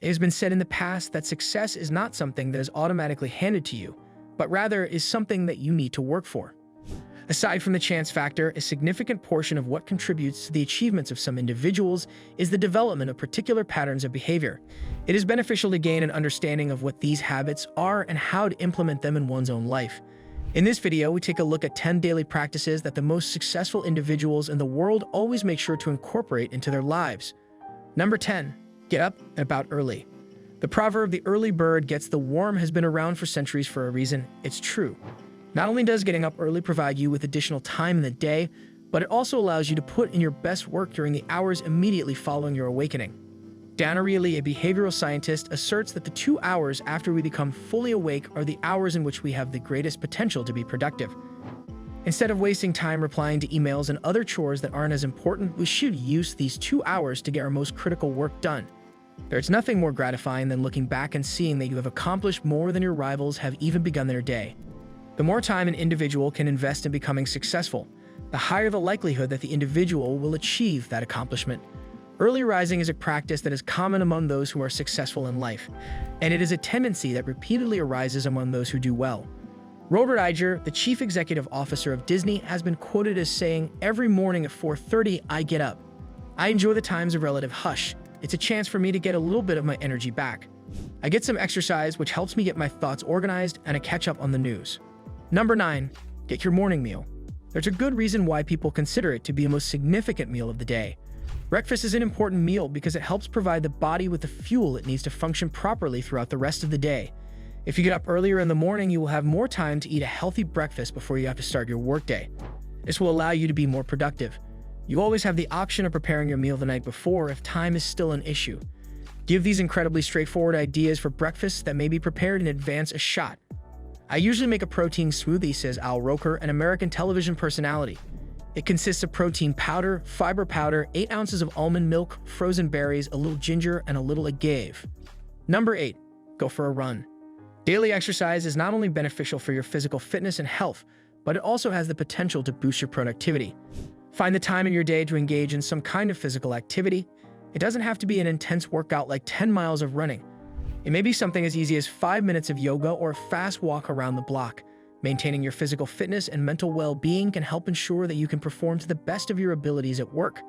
It has been said in the past that success is not something that is automatically handed to you, but rather is something that you need to work for. Aside from the chance factor, a significant portion of what contributes to the achievements of some individuals is the development of particular patterns of behavior. It is beneficial to gain an understanding of what these habits are and how to implement them in one's own life. In this video, we take a look at 10 daily practices that the most successful individuals in the world always make sure to incorporate into their lives. Number 10. Get up and about early. The proverb, "the early bird gets the worm," has been around for centuries for a reason. It's true. Not only does getting up early provide you with additional time in the day, but it also allows you to put in your best work during the hours immediately following your awakening. Dan Ariely, a behavioral scientist, asserts that the 2 hours after we become fully awake are the hours in which we have the greatest potential to be productive. Instead of wasting time replying to emails and other chores that aren't as important, we should use these 2 hours to get our most critical work done. There's nothing more gratifying than looking back and seeing that you have accomplished more than your rivals have even begun their day. The more time an individual can invest in becoming successful, the higher the likelihood that the individual will achieve that accomplishment. Early rising is a practice that is common among those who are successful in life, and it is a tendency that repeatedly arises among those who do well. Robert Iger, the chief executive officer of Disney, has been quoted as saying, "Every morning at 4:30, I get up. I enjoy the times of relative hush. It's a chance for me to get a little bit of my energy back. I get some exercise, which helps me get my thoughts organized, and I catch up on the news." Number 9. Get your morning meal. There's a good reason why people consider it to be the most significant meal of the day. Breakfast is an important meal because it helps provide the body with the fuel it needs to function properly throughout the rest of the day. If you get up earlier in the morning, you will have more time to eat a healthy breakfast before you have to start your workday. This will allow you to be more productive. You always have the option of preparing your meal the night before if time is still an issue. Give these incredibly straightforward ideas for breakfast that may be prepared in advance a shot. "I usually make a protein smoothie," says Al Roker, an American television personality. It consists of protein powder, fiber powder, 8 ounces of almond milk, frozen berries, a little ginger, and a little agave. Number 8. Go for a run. Daily exercise is not only beneficial for your physical fitness and health, but it also has the potential to boost your productivity. Find the time in your day to engage in some kind of physical activity. It doesn't have to be an intense workout like 10 miles of running. It may be something as easy as 5 minutes of yoga or a fast walk around the block. Maintaining your physical fitness and mental well-being can help ensure that you can perform to the best of your abilities at work.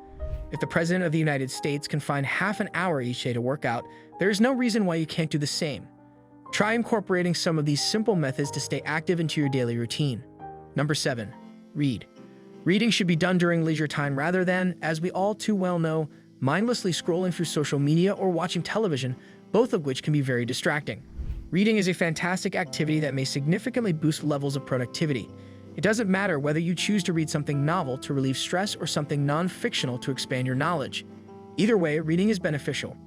If the President of the United States can find half an hour each day to work out, there is no reason why you can't do the same. Try incorporating some of these simple methods to stay active into your daily routine. Number 7. Read. Reading should be done during leisure time rather than, as we all too well know, mindlessly scrolling through social media or watching television, both of which can be very distracting. Reading is a fantastic activity that may significantly boost levels of productivity. It doesn't matter whether you choose to read something novel to relieve stress or something non-fictional to expand your knowledge. Either way, reading is beneficial.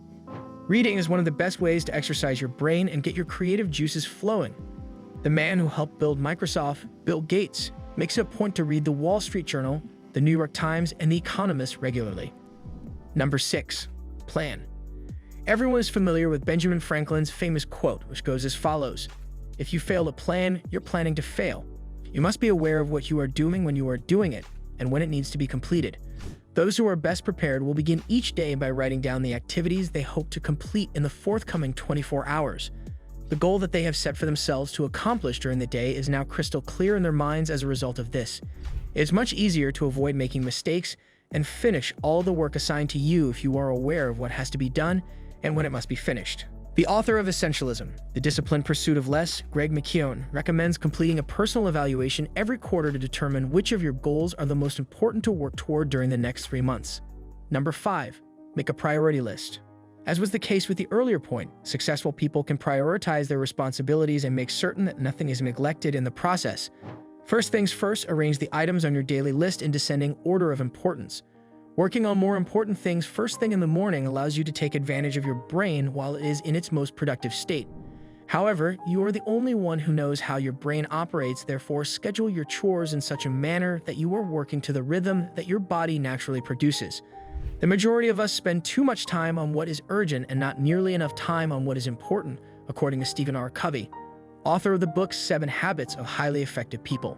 Reading is one of the best ways to exercise your brain and get your creative juices flowing. The man who helped build Microsoft, Bill Gates, makes it a point to read the Wall Street Journal, the New York Times, and The Economist regularly. Number 6. Plan. Everyone is familiar with Benjamin Franklin's famous quote, which goes as follows: "If you fail to plan, you're planning to fail. You must be aware of what you are doing when you are doing it, and when it needs to be completed." Those who are best prepared will begin each day by writing down the activities they hope to complete in the forthcoming 24 hours. The goal that they have set for themselves to accomplish during the day is now crystal clear in their minds as a result of this. It's much easier to avoid making mistakes and finish all the work assigned to you if you are aware of what has to be done and when it must be finished. The author of Essentialism, The Disciplined Pursuit of Less, Greg McKeown, recommends completing a personal evaluation every quarter to determine which of your goals are the most important to work toward during the next 3 months. Number 5. Make a priority list. As was the case with the earlier point, successful people can prioritize their responsibilities and make certain that nothing is neglected in the process. First things first, arrange the items on your daily list in descending order of importance. Working on more important things first thing in the morning allows you to take advantage of your brain while it is in its most productive state. However, you are the only one who knows how your brain operates, therefore schedule your chores in such a manner that you are working to the rhythm that your body naturally produces. The majority of us spend too much time on what is urgent and not nearly enough time on what is important, according to Stephen R. Covey, author of the book 7 Habits of Highly Effective People.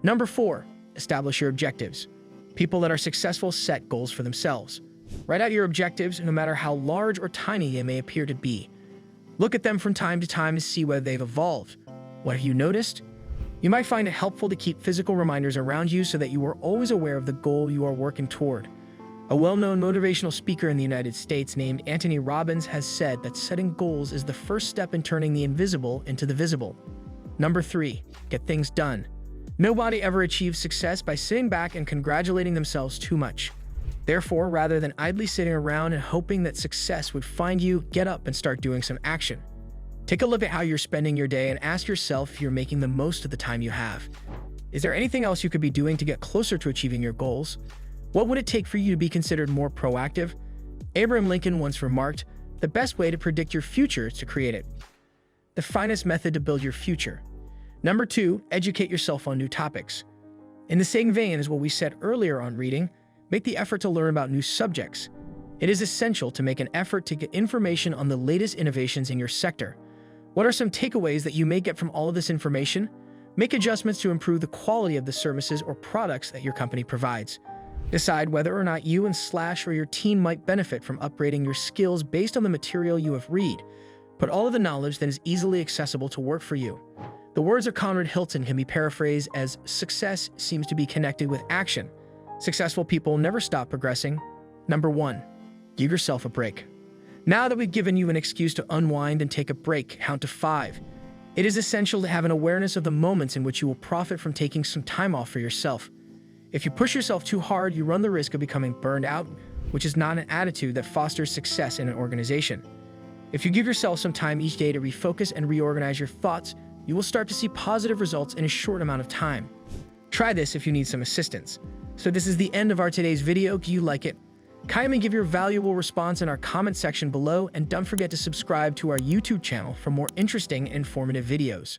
Number 4. Establish your objectives. People that are successful set goals for themselves. Write out your objectives, no matter how large or tiny they may appear to be. Look at them from time to time to see whether they've evolved. What have you noticed? You might find it helpful to keep physical reminders around you so that you are always aware of the goal you are working toward. A well-known motivational speaker in the United States named Anthony Robbins has said that setting goals is the first step in turning the invisible into the visible. Number 3, get things done. Nobody ever achieves success by sitting back and congratulating themselves too much. Therefore, rather than idly sitting around and hoping that success would find you, get up and start doing some action. Take a look at how you're spending your day and ask yourself if you're making the most of the time you have. Is there anything else you could be doing to get closer to achieving your goals? What would it take for you to be considered more proactive? Abraham Lincoln once remarked, "The best way to predict your future is to create it." The finest method to build your future. Number 2, educate yourself on new topics. In the same vein as what we said earlier on reading, make the effort to learn about new subjects. It is essential to make an effort to get information on the latest innovations in your sector. What are some takeaways that you may get from all of this information? Make adjustments to improve the quality of the services or products that your company provides. Decide whether or not you and or your team might benefit from upgrading your skills based on the material you have read. Put all of the knowledge that is easily accessible to work for you. The words of Conrad Hilton can be paraphrased as, "Success seems to be connected with action." Successful people never stop progressing. Number 1, give yourself a break. Now that we've given you an excuse to unwind and take a break, count to 5. It is essential to have an awareness of the moments in which you will profit from taking some time off for yourself. If you push yourself too hard, you run the risk of becoming burned out, which is not an attitude that fosters success in an organization. If you give yourself some time each day to refocus and reorganize your thoughts, you will start to see positive results in a short amount of time. Try this if you need some assistance. So this is the end of our today's video. Do you like it? Kindly give your valuable response in our comment section below, and don't forget to subscribe to our YouTube channel for more interesting and informative videos.